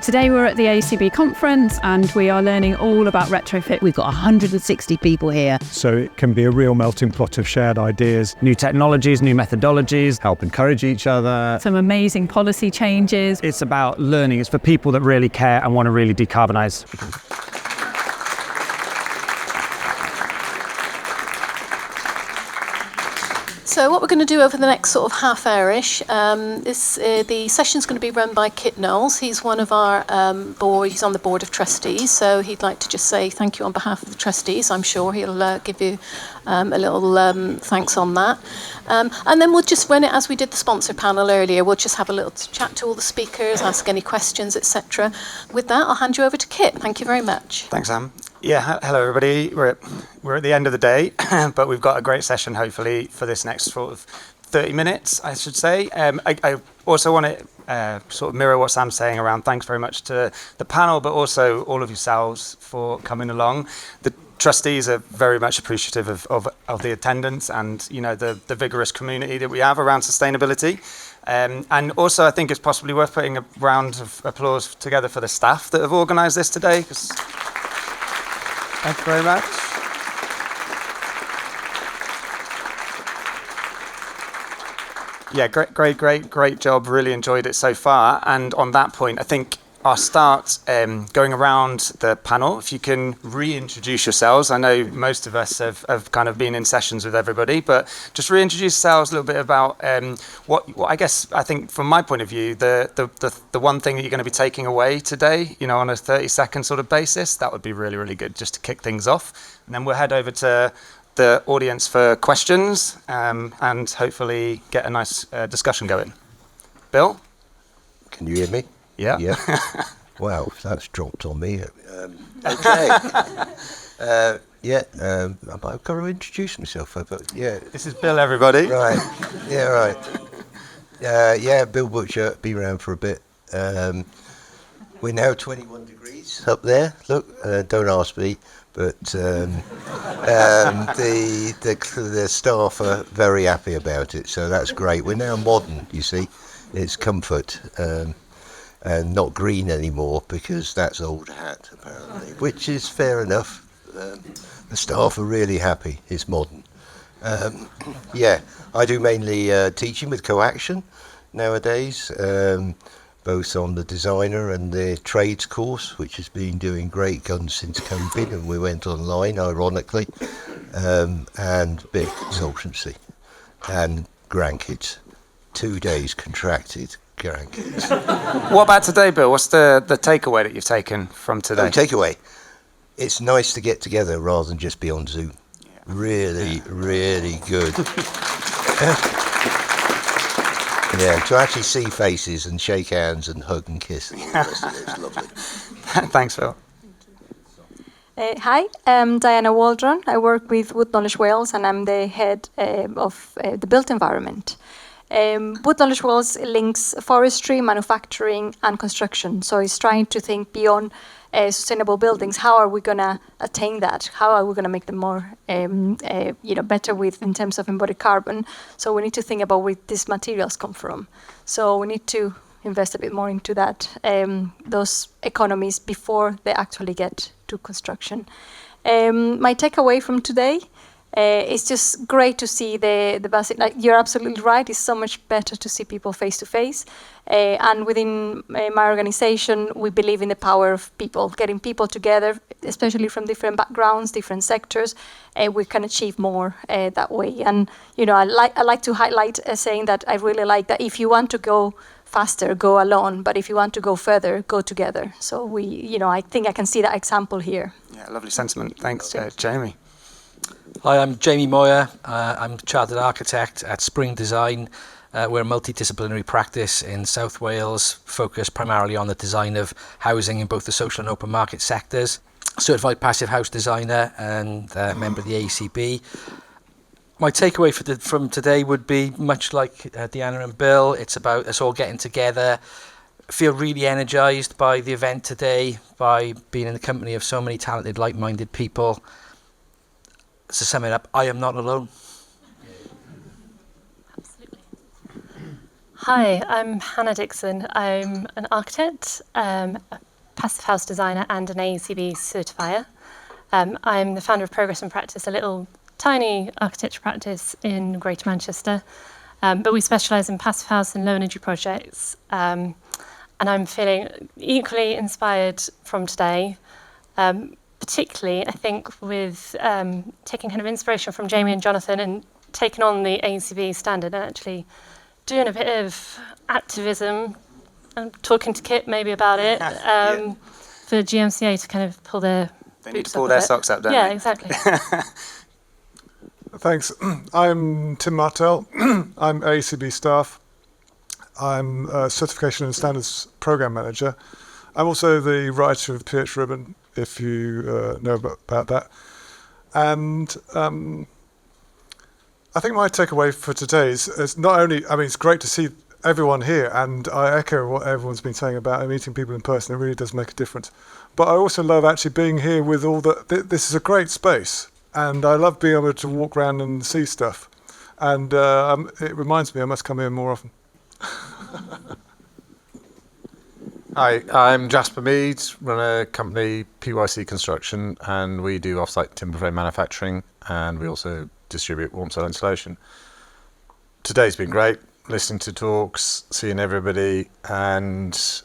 Today we're at the AECB conference and we are learning all about retrofit. We've got 160 people here. So it can be a real melting pot of shared ideas. New technologies, new methodologies, Help encourage each other. Some amazing policy changes. It's about learning. It's for people that really care and want to really decarbonise. So what we're going to do over the next sort of half hour-ish, the session's going to be run by Knowles. He's one of our he's on the board of trustees, so he'd like to just say thank you on behalf of the trustees. I'm sure he'll give you a little thanks on that. And then we'll just run it as we did the sponsor panel earlier. We'll just have a little chat to all the speakers, ask any questions, etc. With that, I'll hand you over to Kit. Thank you very much. Thanks, Sam. Yeah, hello everybody. We're at the end of the day, but we've got a great session hopefully for this next sort of 30 minutes, I should say. I also want to sort of mirror what Sam's saying around thanks very much to the panel, but also all of yourselves for coming along. The trustees are very much appreciative of the attendance and the vigorous community that we have around sustainability. And also I think it's possibly worth putting a round of applause together for the staff that have organised this today. Thank you very much. Yeah, great job. Really enjoyed it so far. And on that point, I think I'll start going around the panel. If you can reintroduce yourselves. I know most of us have kind of been in sessions with everybody, but just reintroduce yourselves a little bit about what I think from my point of view, the one thing that you're going to be taking away today, on a 30-second sort of basis. That would be really, really good just to kick things off. And then we'll head over to the audience for questions and hopefully get a nice discussion going. Bill? Can you hear me? Yeah. Wow, that's dropped on me. Okay. I've got to introduce myself. This is Bill, everybody. Right. Yeah, right. Bill Butcher, been around for a bit. We're now 21 degrees up there. Look, don't ask me, but the staff are very happy about it, so that's great. We're now modern, you see. It's comfort. And not green anymore because that's old hat apparently, which is fair enough. The staff are really happy. It's modern. I do mainly teaching with co-action nowadays, both on the designer and the trades course, which has been doing great guns since COVID, and we went online ironically, and big consultancy and grandkids. 2 days contracted. What about today, Bill? What's the takeaway that you've taken from today? Takeaway. It's nice to get together rather than just be on Zoom. Yeah. Really good. To actually see faces and shake hands and hug and kiss. It's lovely. Thanks, Phil. Hi, I'm Diana Waldron. I work with Woodknowledge Wales and I'm the head of the built environment. Woodknowledge Wales links forestry, manufacturing, and construction. So it's trying to think beyond sustainable buildings. How are we going to attain that? How are we going to make them more, better in terms of embodied carbon? So we need to think about where these materials come from. So we need to invest a bit more into that, those economies before they actually get to construction. My takeaway from today. It's just great to see the basic. You're absolutely right. It's so much better to see people face to face. And within my organization, we believe in the power of people, getting people together, especially from different backgrounds, different sectors. We can achieve more that way. And I like to highlight saying that I really like that if you want to go faster, go alone. But if you want to go further, go together. So I think I can see that example here. Yeah, lovely sentiment. Thanks, Jaime. Hi, I'm Jaime Moya. I'm a Chartered Architect at Spring Design. We're a multidisciplinary practice in South Wales, focused primarily on the design of housing in both the social and open market sectors. Certified Passivhaus designer and member of the AECB. My takeaway from today would be much like Diana and Bill. It's about us all getting together. I feel really energised by the event today, by being in the company of so many talented, like-minded people. To sum it up, I am not alone. Absolutely. Hi, I'm Hannah Dixon. I'm an architect, a Passivhaus designer and an AECB certifier. I'm the founder of Progress and Practice, a little tiny architecture practice in Greater Manchester. But we specialise in Passivhaus and low energy projects. And I'm feeling equally inspired from today, particularly, I think, with taking kind of inspiration from Jaime and Jonathan and taking on the AECB standard and actually doing a bit of activism and talking to Kit maybe about it for GMCA to kind of pull their They need to pull their socks up, don't they? Yeah, exactly. Thanks. I'm Tim Martel. I'm AECB staff. I'm a Certification and Standards Program Manager. I'm also the writer of PH Ribbon, if you know about that. And I think my takeaway for today is not only, I mean, it's great to see everyone here, and I echo what everyone's been saying about meeting people in person. It really does make a difference. But I also love actually being here with all this is a great space, and I love being able to walk around and see stuff. And it reminds me I must come here more often. Hi, I'm Jasper Meade, run a company, PYC Construction, and we do off-site timber frame manufacturing, and we also distribute warm cell insulation. Today's been great, listening to talks, seeing everybody, and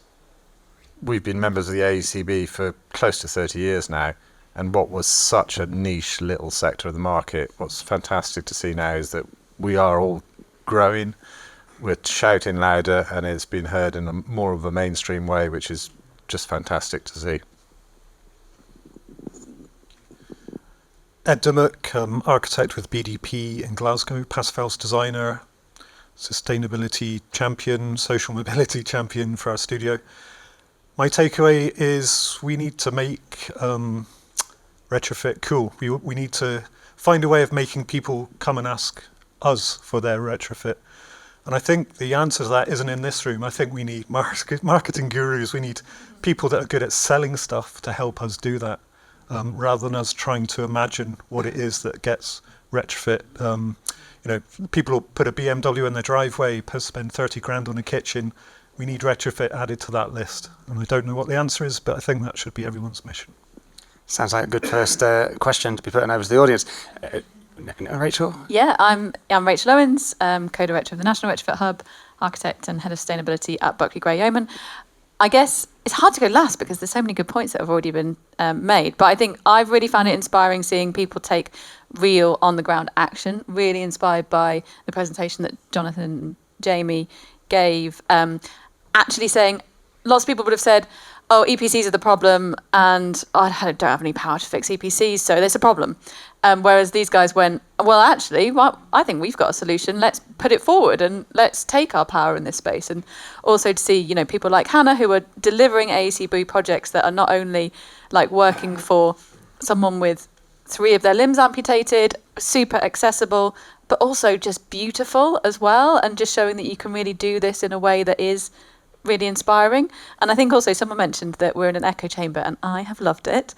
we've been members of the AECB for close to 30 years now, and what was such a niche little sector of the market, what's fantastic to see now is that we are all growing, we're shouting louder, and it's been heard in more of a mainstream way, which is just fantastic to see. Ed Dymock, architect with BDP in Glasgow, Passivhaus designer, sustainability champion, social mobility champion for our studio. My takeaway is we need to make retrofit cool. We need to find a way of making people come and ask us for their retrofit. And I think the answer to that isn't in this room. I think we need marketing gurus. We need people that are good at selling stuff to help us do that. Rather than us trying to imagine what it is that gets retrofit. People will put a BMW in their driveway, spend 30 grand on a kitchen. We need retrofit added to that list. And I don't know what the answer is, but I think that should be everyone's mission. Sounds like a good first question to be putting over to the audience. Rachael? Yeah, I'm Rachael Owens, co-director of the National Retrofit Hub, architect and head of sustainability at Buckley Gray Yeoman. I guess it's hard to go last because there's so many good points that have already been made. But I think I've really found it inspiring seeing people take real on-the-ground action, really inspired by the presentation that Jonathan and Jaime gave. Actually saying, lots of people would have said, oh, EPCs are the problem, and I don't have any power to fix EPCs, so there's a problem. Whereas these guys went, well, actually, I think we've got a solution. Let's put it forward and let's take our power in this space. And also to see, people like Hannah who are delivering AECB projects that are not only like working for someone with 3 of their limbs amputated, super accessible, but also just beautiful as well, and just showing that you can really do this in a way that is really inspiring. And I think also someone mentioned that we're in an echo chamber, and I have loved it.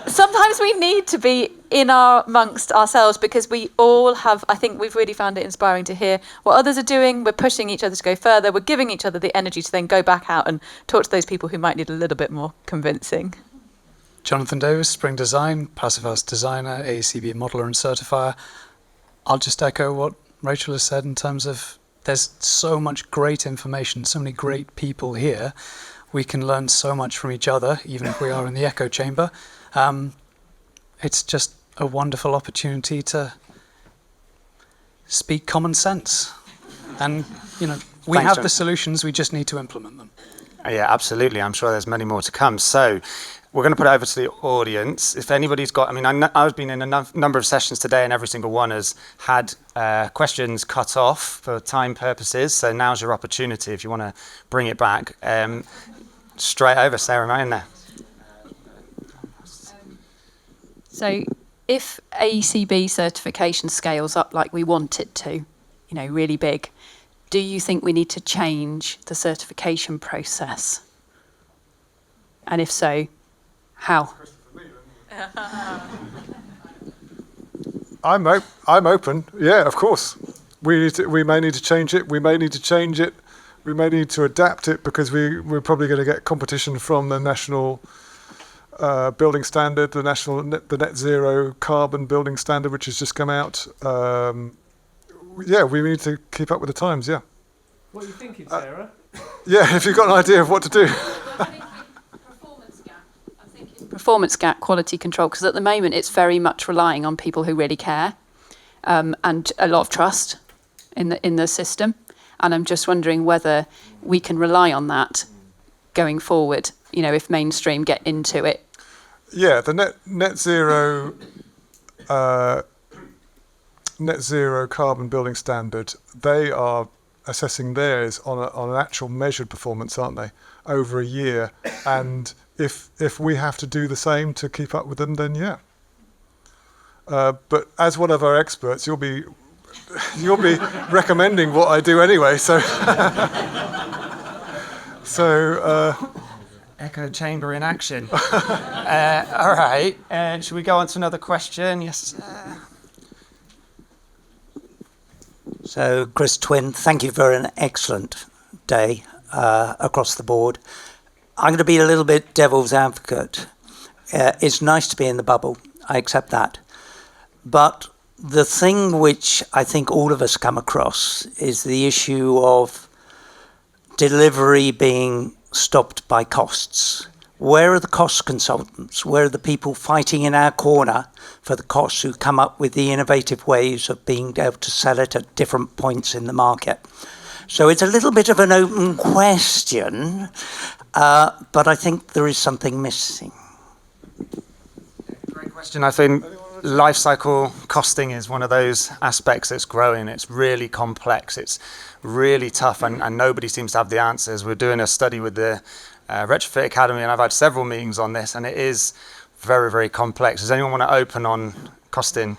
Sometimes we need to be in amongst ourselves because we all have, I think we've really found it inspiring to hear what others are doing. We're pushing each other to go further. We're giving each other the energy to then go back out and talk to those people who might need a little bit more convincing. Jonathan Davies, Spring Design, Passivhaus designer, AECB modeler and certifier. I'll just echo what Rachael has said in terms of there's so much great information, so many great people here. We can learn so much from each other, even if we are in the echo chamber. It's just a wonderful opportunity to speak common sense. And, we have the solutions, we just need to implement them. Yeah, absolutely. I'm sure there's many more to come. So we're going to put it over to the audience. If anybody's got, I've been in a number of sessions today, and every single one has had questions cut off for time purposes. So now's your opportunity if you want to bring it back. Straight over, Sarah, am I in there? So if AECB certification scales up like we want it to, really big, do you think we need to change the certification process? And if so, how? I'm open. Yeah, of course. we may need to change it. We may need to change it. We may need to adapt it because we're probably going to get competition from the national building standard, the net zero carbon building standard, which has just come out. We need to keep up with the times. Yeah. What are you thinking, Sarah? Yeah, if you've got an idea of what to do. Performance gap, quality control, because at the moment it's very much relying on people who really care, and a lot of trust in the system. And I'm just wondering whether we can rely on that going forward. You know, if mainstream get into it. Yeah, the net zero carbon building standard. They are assessing theirs on an actual measured performance, aren't they, over a year? And if we have to do the same to keep up with them, then yeah. But as one of our experts, you'll be recommending what I do anyway. So Echo chamber in action. All right. Should we go on to another question? Yes. So, Chris Twin, thank you for an excellent day across the board. I'm going to be a little bit devil's advocate. It's nice to be in the bubble. I accept that. But the thing which I think all of us come across is the issue of delivery being stopped by costs. Where are the cost consultants? Where are the people fighting in our corner for the costs who come up with the innovative ways of being able to sell it at different points in the market? So it's a little bit of an open question, but I think there is something missing. Great question. I think life cycle costing is one of those aspects that's growing. It's really complex. It's really tough, and nobody seems to have the answers. We're doing a study with the Retrofit Academy, and I've had several meetings on this, and it is very, very complex. Does anyone want to open on costing?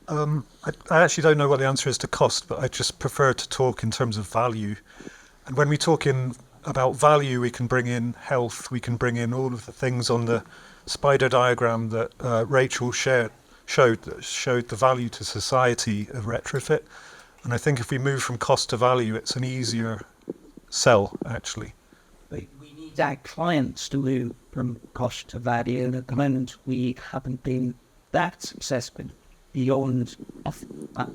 I actually don't know what the answer is to cost, but I just prefer to talk in terms of value. And when we talk about value, we can bring in health, we can bring in all of the things on the spider diagram that Rachael showed the value to society of retrofit. And I think if we move from cost to value, it's an easier sell, actually. We need our clients to move from cost to value, and at the moment we haven't been that successful beyond that.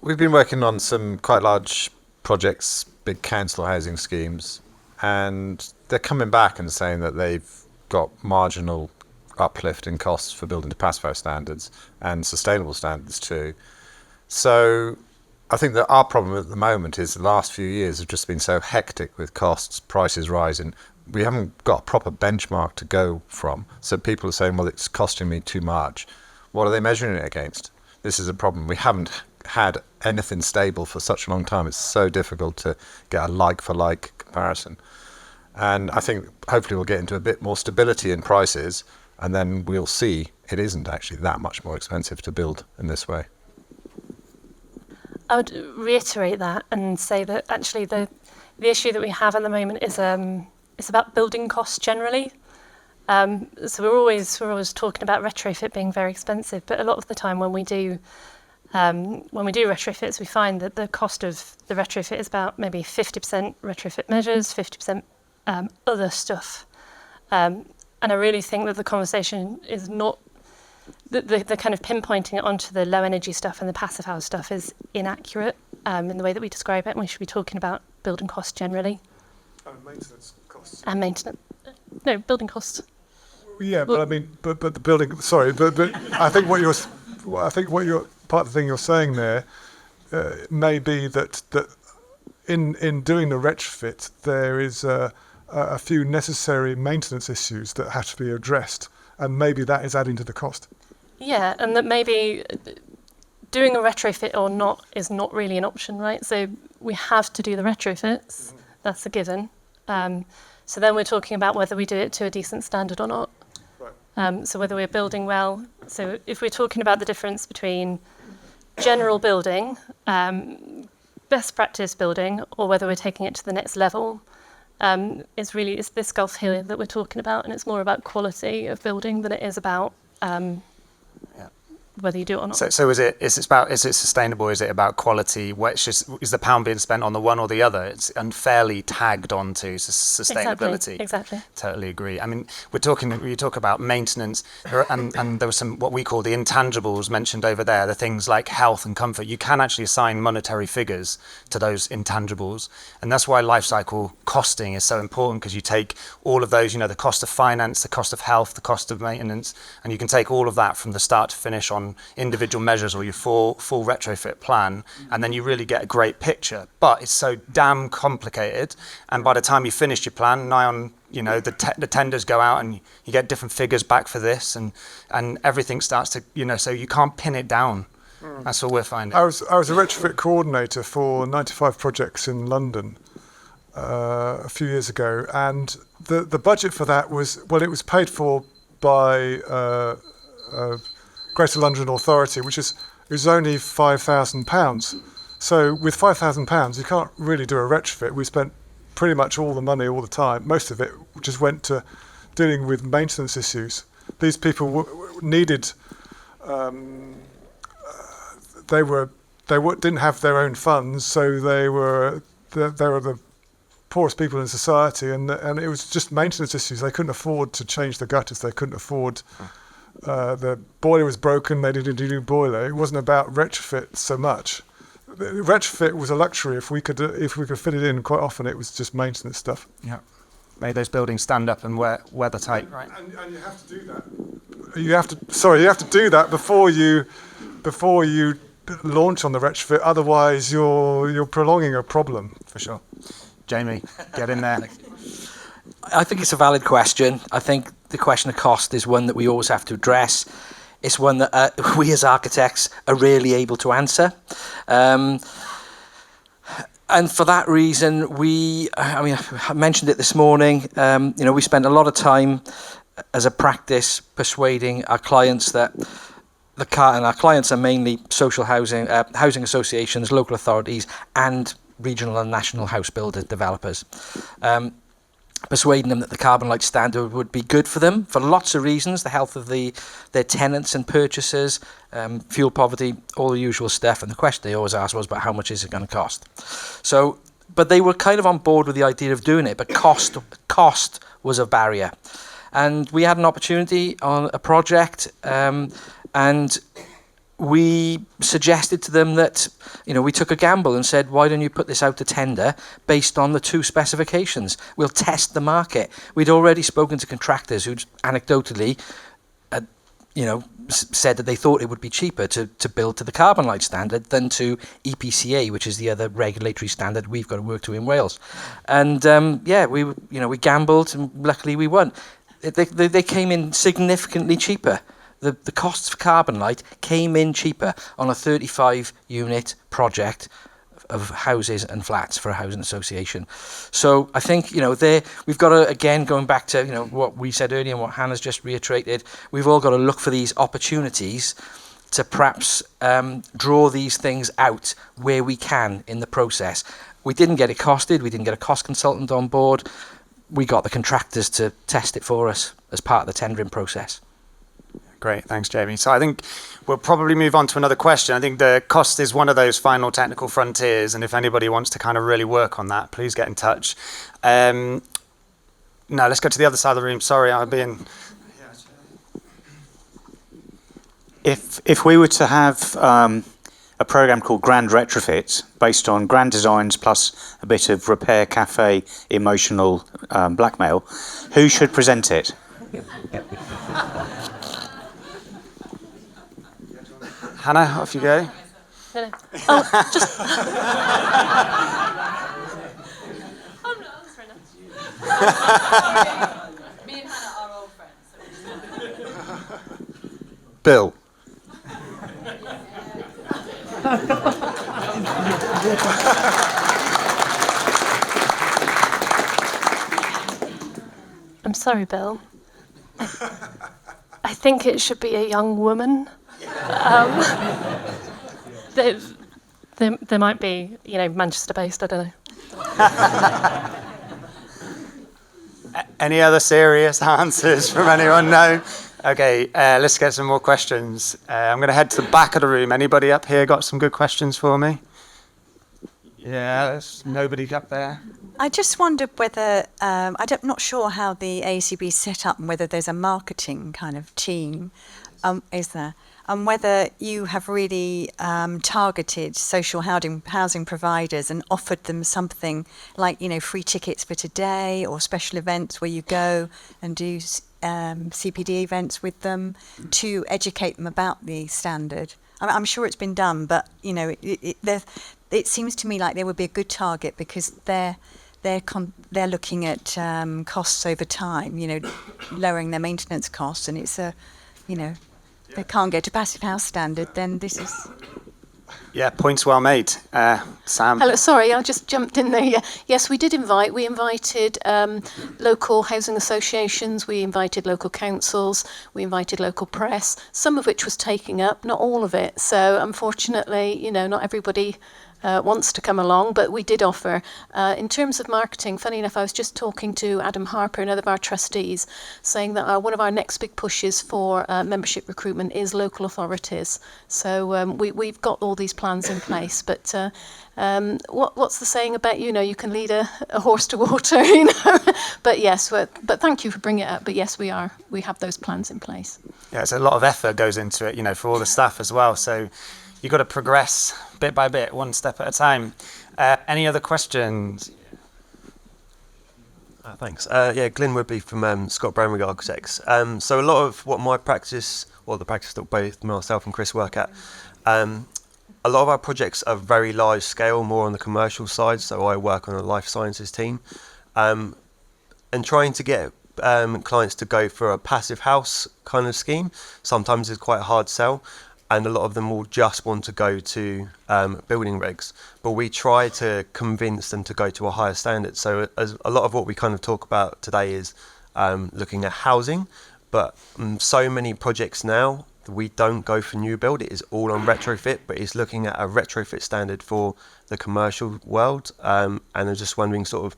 We've been working on some quite large projects, big council housing schemes, and they're coming back and saying that they've got marginal uplift in costs for building to Passivhaus standards and sustainable standards too. So I think that our problem at the moment is the last few years have just been so hectic with costs, prices rising. We haven't got a proper benchmark to go from. So people are saying, well, it's costing me too much. What are they measuring it against? This is a problem. We haven't had anything stable for such a long time. It's so difficult to get a like-for-like comparison. And I think hopefully we'll get into a bit more stability in prices, and then we'll see it isn't actually that much more expensive to build in this way. I would reiterate that and say that actually the issue that we have at the moment is it's about building costs generally. So we're always talking about retrofit being very expensive, but a lot of the time when we do retrofits, we find that the cost of the retrofit is about maybe 50% retrofit measures, 50% other stuff. And I really think that the conversation is not the kind of pinpointing it onto the low energy stuff and the Passivhaus stuff is inaccurate in the way that we describe it, and we should be talking about building costs generally. And maintenance costs. And maintenance. No, building costs. Yeah, but I mean, but the building. Sorry, but I think what you're part of the thing you're saying there may be that in doing the retrofit there is a few necessary maintenance issues that have to be addressed, and maybe that is adding to the cost. Yeah, and that maybe doing a retrofit or not is not really an option, right? So we have to do the retrofits. That's a given. So then we're talking about whether we do it to a decent standard or not. So whether we're building well. So if we're talking about the difference between general building, best practice building, or whether we're taking it to the next level, it's this gulf here that we're talking about, and it's more about quality of building than it is about whether you do it or not. So is it sustainable? Is it about quality? Is the pound being spent on the one or the other? It's unfairly tagged onto sustainability. Exactly. Totally agree. I mean, you talk about maintenance, and there was some what we call the intangibles mentioned over there. The things like health and comfort. You can actually assign monetary figures to those intangibles, and that's why life cycle costing is so important, because you take all of those, the cost of finance, the cost of health, the cost of maintenance, and you can take all of that from the start to finish on individual measures or your full retrofit plan, and then you really get a great picture. But it's so damn complicated, and by the time you finish your plan, nigh on, the tenders go out and you get different figures back for this, and everything starts to, so you can't pin it down. That's all we're finding. I was a retrofit coordinator for 95 projects in London a few years ago, and the budget for that was, it was paid for by Greater London Authority, which is only £5,000. So with £5,000, you can't really do a retrofit. We spent pretty much all the money all the time. Most of it just went to dealing with maintenance issues. These people needed. Didn't have their own funds, so they were the poorest people in society, and it was just maintenance issues. They couldn't afford to change the gutters. They couldn't afford. The boiler was broken. They needed a new boiler. It wasn't about retrofit so much. Retrofit was a luxury. If we could fit it in, quite often it was just maintenance stuff. Yeah, made those buildings stand up and weather tight. Right. And you have to do that. You have to do that before you launch on the retrofit. Otherwise, you're prolonging a problem. For sure. Jaime, get in there. I think it's a valid question. I think the question of cost is one that we always have to address. It's one that we as architects are really able to answer. And for that reason, I mentioned it this morning, we spent a lot of time as a practice persuading our clients that and our clients are mainly social housing, housing associations, local authorities, and regional and national house builder developers. Persuading them that the CarbonLite standard would be good for them for lots of reasons: the health of their tenants and purchasers, fuel poverty, all the usual stuff. And the question they always asked was, but how much is it going to cost? But they were kind of on board with the idea of doing it, but cost was a barrier. And we had an opportunity on a project, and we suggested to them that, we took a gamble and said, why don't you put this out to tender based on the two specifications? We'll test the market. We'd already spoken to contractors who'd anecdotally, said that they thought it would be cheaper to build to the CarbonLite standard than to EPCA, which is the other regulatory standard we've got to work to in Wales. And we gambled, and luckily we won. They came in significantly cheaper. The costs for CarbonLite came in cheaper on a 35-unit project of houses and flats for a housing association. So I think, we've got to, again, going back to, what we said earlier and what Hannah's just reiterated, we've all got to look for these opportunities to perhaps draw these things out where we can in the process. We didn't get it costed. We didn't get a cost consultant on board. We got the contractors to test it for us as part of the tendering process. Great, thanks, Jaime. So I think we'll probably move on to another question. I think the cost is one of those final technical frontiers, and if anybody wants to kind of really work on that, please get in touch. No, let's go to the other side of the room. Sorry, I'll be in. If we were to have a program called Grand Retrofit, based on grand designs plus a bit of repair cafe emotional blackmail, who should present it? Hannah, off you go. No. Oh, just. I'm not answering it. Me and Hannah are old friends. Bill. I'm sorry, Bill. I think it should be a young woman. There might be, Manchester-based, I don't know. Any other serious answers from anyone? No? Okay, let's get some more questions. I'm going to head to the back of the room. Anybody up here got some good questions for me? Yeah, there's nobody up there. I just wondered whether, I'm not sure how the AECB is set up and whether there's a marketing kind of team, is there? And whether you have really targeted social housing providers and offered them something like, free tickets for today or special events where you go and do CPD events with them to educate them about the standard. I'm sure it's been done, but, it seems to me like they would be a good target because they're looking at costs over time, lowering their maintenance costs, and it's they can't get to Passivhaus standard, then this is... Yeah, points well made. Sam? Hello, sorry, I just jumped in there. Yeah. Yes, we invited local housing associations, we invited local councils, we invited local press, some of which was taking up, not all of it. So unfortunately, not everybody wants to come along, but we did offer. In terms of marketing, funny enough, I was just talking to Adam Harper, another of our trustees, saying that one of our next big pushes for membership recruitment is local authorities. So we've got all these plans in place, but what's the saying about, you can lead a horse to water, But yes, but thank you for bringing it up. But yes, we have those plans in place. Yeah, it's a lot of effort goes into it, for all the staff as well. So you've got to progress bit by bit, one step at a time. Any other questions? Thanks. Yeah, Glyn Woodby from Scott Brownrigg Architects. So a lot of what my practice, or the practice that both myself and Chris work at, a lot of our projects are very large scale, more on the commercial side. So I work on a life sciences team. And trying to get clients to go for a passive house kind of scheme sometimes is quite a hard sell. And a lot of them will just want to go to building regs. But we try to convince them to go to a higher standard. So a lot of what we kind of talk about today is looking at housing. But so many projects now, we don't go for new build. It is all on retrofit, but it's looking at a retrofit standard for the commercial world. And I'm just wondering sort of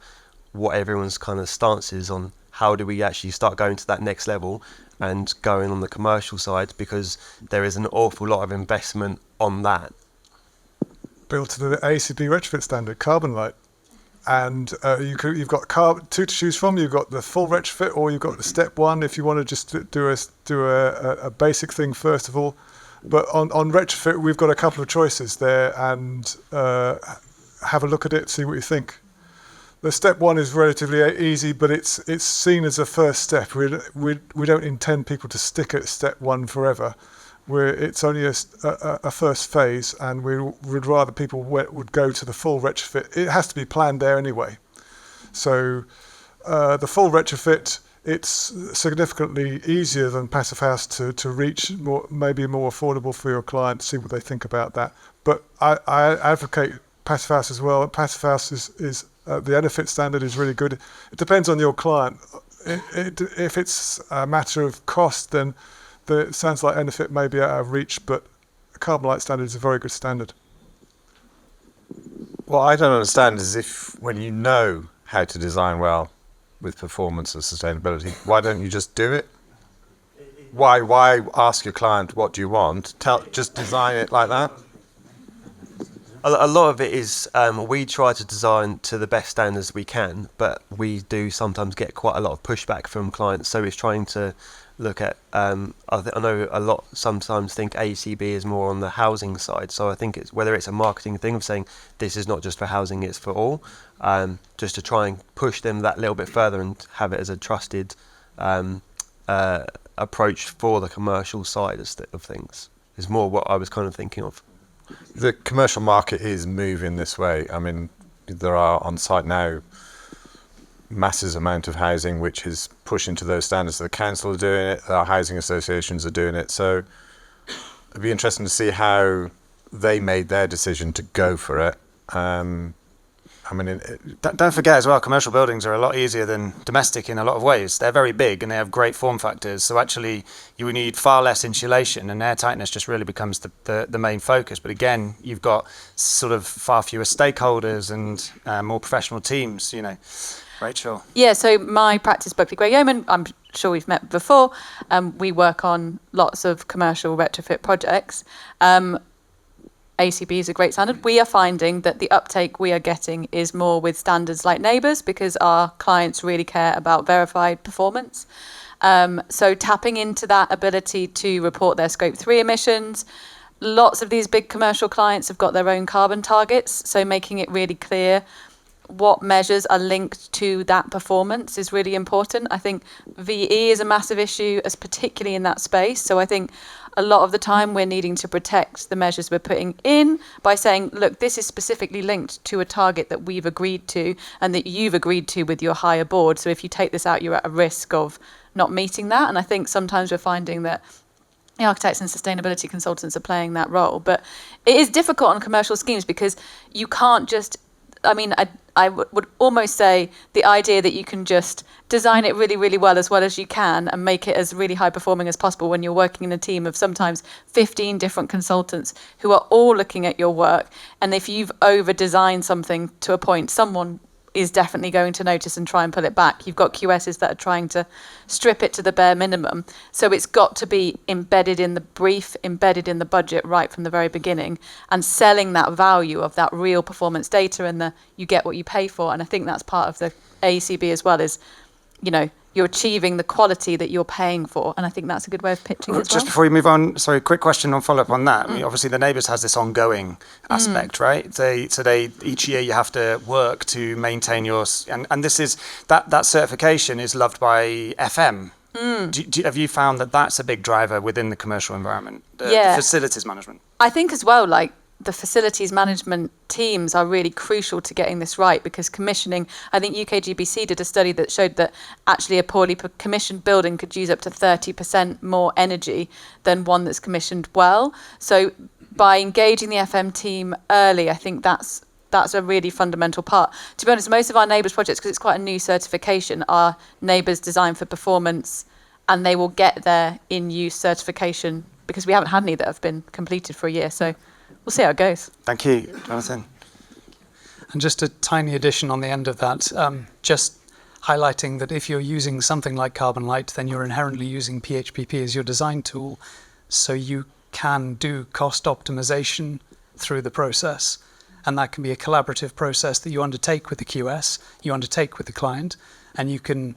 what everyone's kind of stance is on how do we actually start going to that next level and going on the commercial side, because there is an awful lot of investment on that. Built to the AECB retrofit standard, CarbonLite. And you've got two to choose from. You've got the full retrofit, or you've got the step one if you want to just do a basic thing first of all. But on retrofit, we've got a couple of choices there, and have a look at it, see what you think. The step one is relatively easy, but it's seen as a first step. We don't intend people to stick at step one forever. It's only a first phase, and we'd rather people would go to the full retrofit. It has to be planned there anyway. So the full retrofit, it's significantly easier than Passivhaus to reach, maybe more affordable for your client, see what they think about that. But I advocate Passivhaus as well. Passivhaus is the NFIT standard is really good. It depends on your client. If it's a matter of cost, then it sounds like NFIT may be out of reach, but CarbonLite standard is a very good standard. What I don't understand is when you know how to design well with performance and sustainability, why don't you just do it? Why ask your client, what do you want? Just design it like that? A lot of it is we try to design to the best standards we can, but we do sometimes get quite a lot of pushback from clients. So it's trying to look at, I know a lot sometimes think AECB is more on the housing side. So I think it's whether it's a marketing thing of saying this is not just for housing, it's for all, just to try and push them that little bit further and have it as a trusted approach for the commercial side of things is more what I was kind of thinking of. The commercial market is moving this way. I mean, there are on site now massive amount of housing which is pushing to those standards. The council are doing it, our housing associations are doing it. So it'd be interesting to see how they made their decision to go for it. I mean, don't forget as well, commercial buildings are a lot easier than domestic in a lot of ways. They're very big and they have great form factors. So actually, you would need far less insulation, and air tightness just really becomes the main focus. But again, you've got sort of far fewer stakeholders and more professional teams. Rachael. Yeah, so my practice, Buckley Gray Yeoman, I'm sure we've met before. We work on lots of commercial retrofit projects. AECB is a great standard. We are finding that the uptake we are getting is more with standards like Neighbours, because our clients really care about verified performance. So tapping into that ability to report their Scope 3 emissions. Lots of these big commercial clients have got their own carbon targets, so making it really clear what measures are linked to that performance is really important. I think VE is a massive issue, as particularly in that space. So I think a lot of the time we're needing to protect the measures we're putting in by saying, look, this is specifically linked to a target that we've agreed to and that you've agreed to with your higher board. So if you take this out, you're at a risk of not meeting that. And I think sometimes we're finding that the architects and sustainability consultants are playing that role. But it is difficult on commercial schemes because you can't just, I would almost say the idea that you can just design it really, really well as you can and make it as really high performing as possible when you're working in a team of sometimes 15 different consultants who are all looking at your work. And if you've over designed something to a point, someone is definitely going to notice and try and pull it back. You've got QSs that are trying to strip it to the bare minimum. So it's got to be embedded in the brief, embedded in the budget right from the very beginning, and selling that value of that real performance data and you get what you pay for. And I think that's part of the AECB as well, is, you're achieving the quality that you're paying for. And I think that's a good way of pitching as well. Just before we move on, sorry, quick question on follow-up on that. I mean, obviously, the Neighbours has this ongoing aspect, right? They each year you have to work to maintain and this is, that certification is loved by FM. Have you found that that's a big driver within the commercial environment, the facilities management? I think as well, the facilities management teams are really crucial to getting this right, because commissioning, I think UKGBC did a study that showed that actually a poorly commissioned building could use up to 30% more energy than one that's commissioned well. So by engaging the FM team early, I think that's a really fundamental part. To be honest, most of our Neighbours projects, because it's quite a new certification, are Neighbours Design for Performance, and they will get their in-use certification because we haven't had any that have been completed for a year. So we'll see how it goes. Thank you, Jonathan. And just a tiny addition on the end of that, just highlighting that if you're using something like CarbonLite, then you're inherently using PHPP as your design tool, so you can do cost optimization through the process. And that can be a collaborative process that you undertake with the QS, you undertake with the client, and you can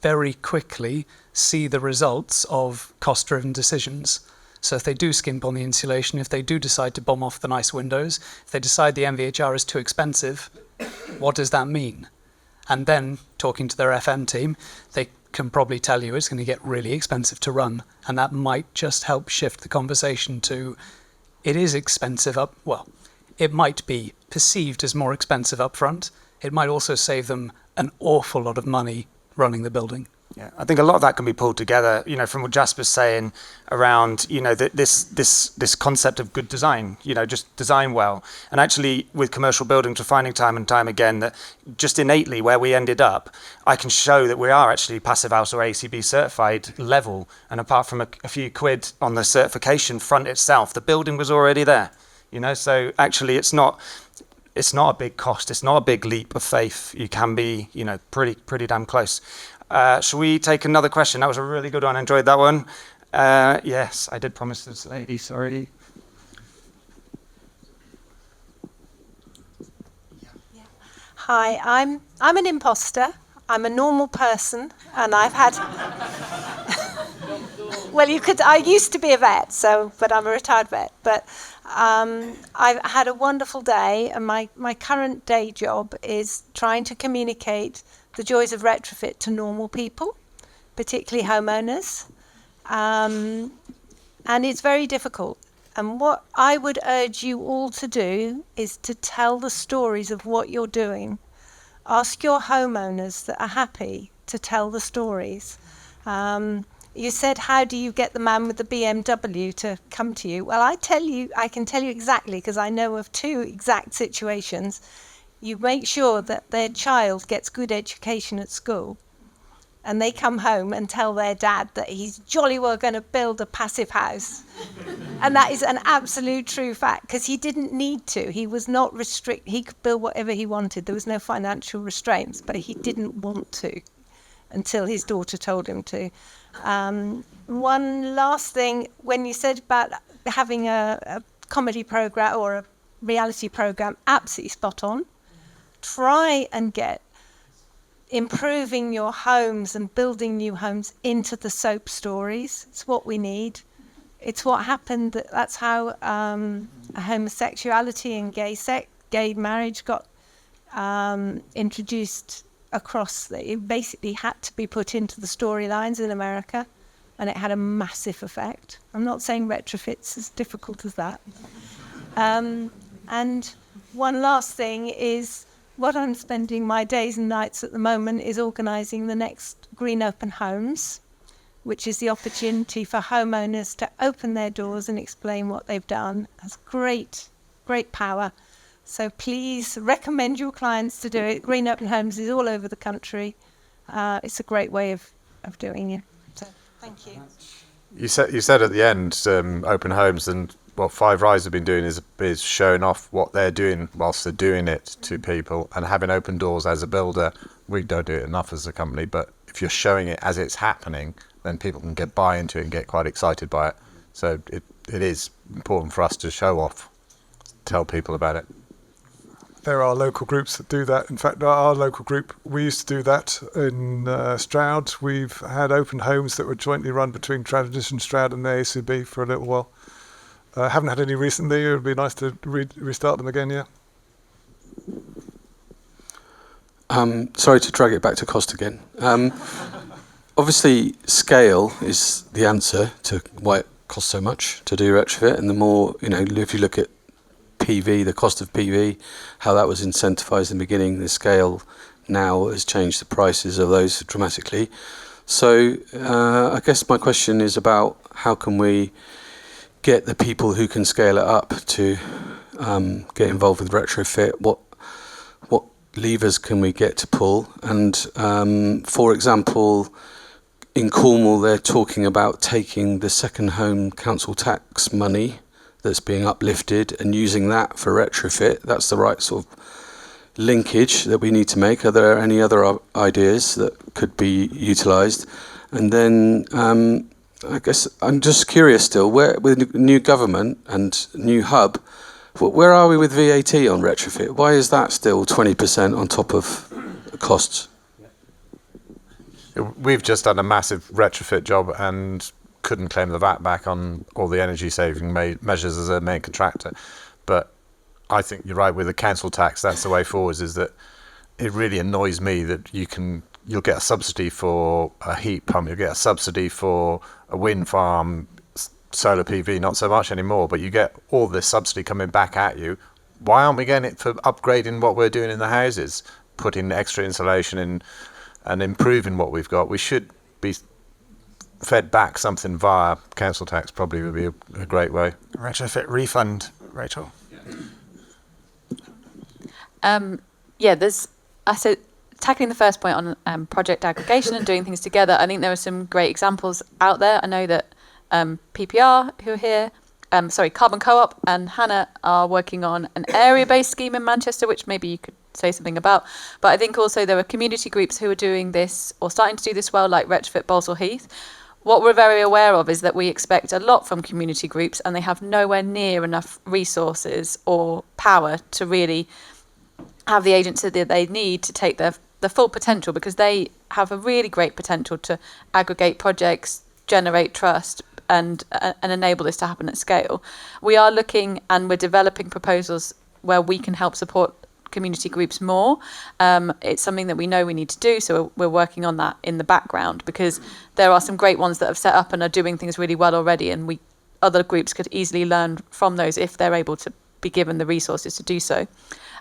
very quickly see the results of cost-driven decisions. So if they do skimp on the insulation, if they do decide to bomb off the nice windows, if they decide the MVHR is too expensive, what does that mean? And then, talking to their FM team, they can probably tell you it's going to get really expensive to run. And that might just help shift the conversation to, it is expensive it might be perceived as more expensive up front. It might also save them an awful lot of money running the building. Yeah, I think a lot of that can be pulled together, from what Jasper's saying around, this concept of good design, just design well. And actually with commercial buildings, we're finding time and time again that just innately where we ended up, I can show that we are actually Passivhaus or AECB certified level. And apart from a few quid on the certification front itself, the building was already there, so actually it's not a big cost. It's not a big leap of faith. You can be, pretty damn close. Shall we take another question? That was a really good one. I enjoyed that one. Yes, I did promise this lady, sorry. Hi, I'm an imposter. I'm a normal person, and I've had... I used to be a vet, but I'm a retired vet. But I've had a wonderful day, and my current day job is trying to communicate the joys of retrofit to normal people, particularly homeowners. And it's very difficult. And what I would urge you all to do is to tell the stories of what you're doing. Ask your homeowners that are happy to tell the stories. You said, how do you get the man with the BMW to come to you? Well, I can tell you exactly, because I know of two exact situations. You make sure that their child gets good education at school. and they come home and tell their dad that he's jolly well going to build a passive house. And that is an absolute true fact, because he didn't need to. He was not he could build whatever he wanted. There was no financial restraints, but he didn't want to until his daughter told him to. One last thing, when you said about having a comedy program or a reality program, absolutely spot on. Try and get improving your homes and building new homes into the soap stories. It's what we need. It's what happened. That's how homosexuality and gay marriage got introduced across. It basically had to be put into the storylines in America, and it had a massive effect. I'm not saying retrofit's as difficult as that. And one last thing is, what I'm spending my days and nights at the moment is organising the next Green Open Homes, which is the opportunity for homeowners to open their doors and explain what they've done. It has great power. So please recommend your clients to do it. Green Open Homes is all over the country. It's a great way of doing it. So thank you. You said at the end, open homes, and what Five Rise have been doing is showing off what they're doing whilst they're doing it to people, and having open doors as a builder. We don't do it enough as a company, but if you're showing it as it's happening, then people can get buy into it and get quite excited by it. So it is important for us to show off, tell people about it. There are local groups that do that. In fact, our local group, we used to do that in Stroud. We've had open homes that were jointly run between Tradition Stroud and the AECB for a little while. Haven't had any recently. It would be nice to restart them again, yeah. Sorry to drag it back to cost again. Obviously, scale is the answer to why it costs so much to do retrofit. And the more, if you look at PV, the cost of PV, how that was incentivised in the beginning, the scale now has changed the prices of those dramatically. So I guess my question is about how can we get the people who can scale it up to get involved with retrofit? What levers can we get to pull? And for example, in Cornwall, they're talking about taking the second home council tax money that's being uplifted and using that for retrofit. That's the right sort of linkage that we need to make. Are there any other ideas that could be utilised? And then I guess I'm just curious still, with new government and new hub, where are we with VAT on retrofit? Why is that still 20% on top of costs? We've just done a massive retrofit job and couldn't claim the VAT back on all the energy saving measures as a main contractor. But I think you're right with the council tax. That's the way forwards. Is that it really annoys me that you'll get a subsidy for a heat pump, you'll get a subsidy for a wind farm, solar PV, not so much anymore, but you get all this subsidy coming back at you. Why aren't we getting it for upgrading what we're doing in the houses, putting extra insulation in and improving what we've got? We should be fed back something via council tax, probably would be a great way. Retrofit refund, Rachael. So tackling the first point on project aggregation and doing things together, I think there are some great examples out there. I know that PPR, who are here, Carbon Co-op and Hannah are working on an area-based scheme in Manchester, which maybe you could say something about. But I think also there are community groups who are doing this or starting to do this well, like Retrofit Balsall Heath. What we're very aware of is that we expect a lot from community groups, and they have nowhere near enough resources or power to really have the agency that they need to take the full potential, because they have a really great potential to aggregate projects, generate trust, and enable this to happen at scale. We are looking and we're developing proposals where we can help support community groups more. It's something that we know we need to do, so we're working on that in the background, because there are some great ones that have set up and are doing things really well already, and other groups could easily learn from those if they're able to be given the resources to do so.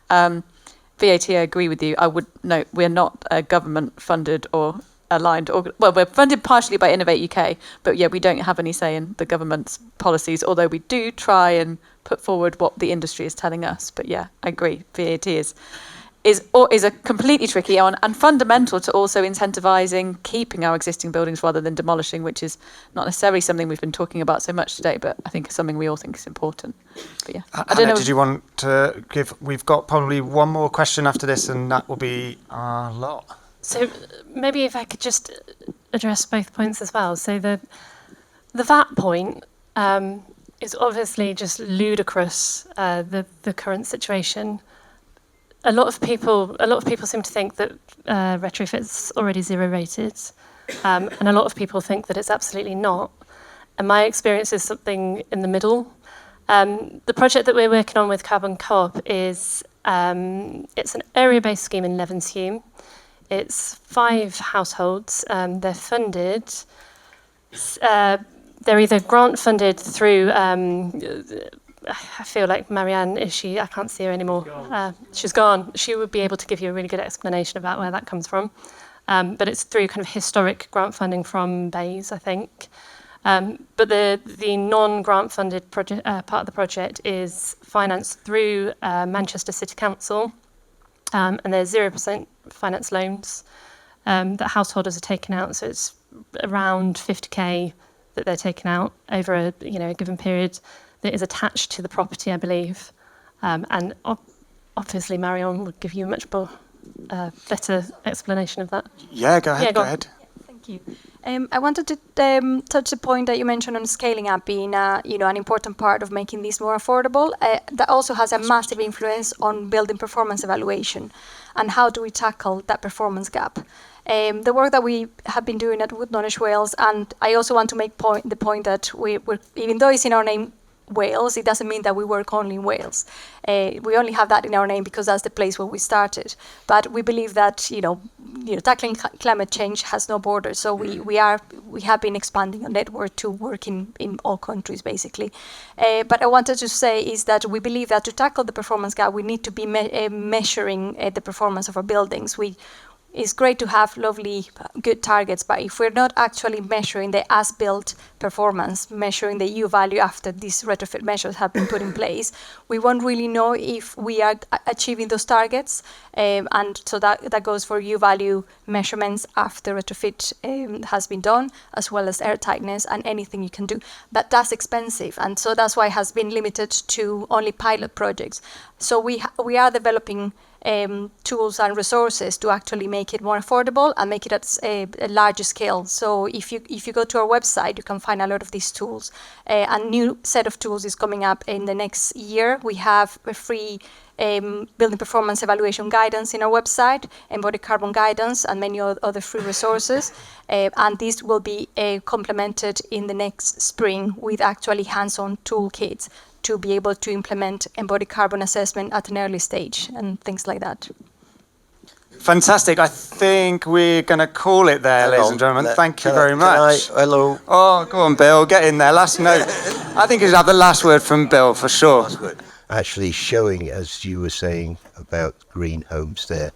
VAT, I agree with you. I would note we're not government funded or aligned, we're funded partially by Innovate UK, but yeah, we don't have any say in the government's policies, although we do try and put forward what the industry is telling us. But yeah, I agree, VAT is is a completely tricky one and fundamental to also incentivising keeping our existing buildings rather than demolishing, which is not necessarily something we've been talking about so much today, but I think it's something we all think is important. But yeah, I don't know. Did you want to give? We've got probably one more question after this, and that will be our lot. So maybe if I could just address both points as well. So the VAT point is obviously just ludicrous. The current situation. A lot of people seem to think that retrofit's already zero rated, and a lot of people think that it's absolutely not. And my experience is something in the middle. The project that we're working on with Carbon Co-op is it's an area-based scheme in Levenshulme. It's 5 households. They're funded. They're either grant funded through. I feel like Marianne, I can't see her anymore. She's gone. She would be able to give you a really good explanation about where that comes from. But it's through kind of historic grant funding from Bays, I think. But the non-grant funded project, part of the project is financed through Manchester City Council. And there's 0% finance loans that householders are taking out. So it's around 50k that they're taking out over a given period. That is attached to the property, I believe. And obviously Marion would give you a much more better explanation of that. Yeah, go ahead. Yeah, go ahead. Thank you. I wanted to touch the point that you mentioned on scaling up being an important part of making this more affordable. That also has a massive influence on building performance evaluation and how do we tackle that performance gap. The work that we have been doing at Woodknowledge Wales, and I also want to make the point that we're, even though it's in our name, Wales, it doesn't mean that we work only in Wales. We only have that in our name because that's the place where we started. But we believe that tackling climate change has no borders. So we have been expanding our network to work in all countries basically. But I wanted to say is that we believe that to tackle the performance gap, we need to be measuring the performance of our buildings. It's great to have lovely, good targets, but if we're not actually measuring the as-built performance, measuring the U value after these retrofit measures have been put in place, we won't really know if we are achieving those targets. And so that goes for U value measurements after retrofit has been done, as well as air tightness and anything you can do. But that's expensive, and so that's why it has been limited to only pilot projects. So we are developing tools and resources to actually make it more affordable and make it at a larger scale. So if you go to our website, you can find a lot of these tools. A new set of tools is coming up in the next year. We have a free building performance evaluation guidance in our website, embodied carbon guidance, and many other free resources. And this will be complemented in the next spring with actually hands-on toolkits to be able to implement embodied carbon assessment at an early stage and things like that. Fantastic. I think we're going to call it there, ladies and gentlemen. Thank you very much. Hello. Oh, go on, Bill. Get in there. Last note. I think you should have the last word from Bill, for sure. Actually showing, as you were saying about green homes there,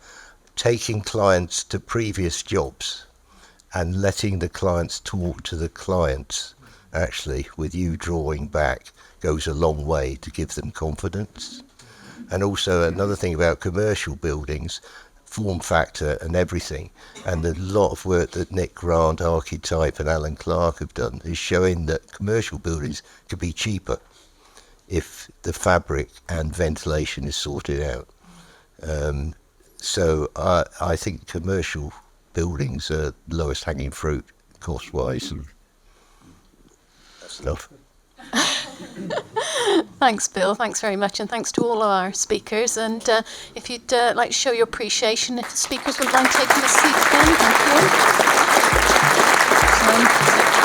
taking clients to previous jobs and letting the clients talk to the clients, actually, with you drawing back, goes a long way to give them confidence. And also another thing about commercial buildings, form factor and everything, and a lot of work that Nick Grant, Archetype, and Alan Clark have done is showing that commercial buildings could be cheaper if the fabric and ventilation is sorted out. So I think commercial buildings are lowest hanging fruit cost-wise and stuff. Thanks, Bill. Thanks very much, and thanks to all of our speakers. And if you'd like to show your appreciation, if the speakers would mind taking a seat again, thank you.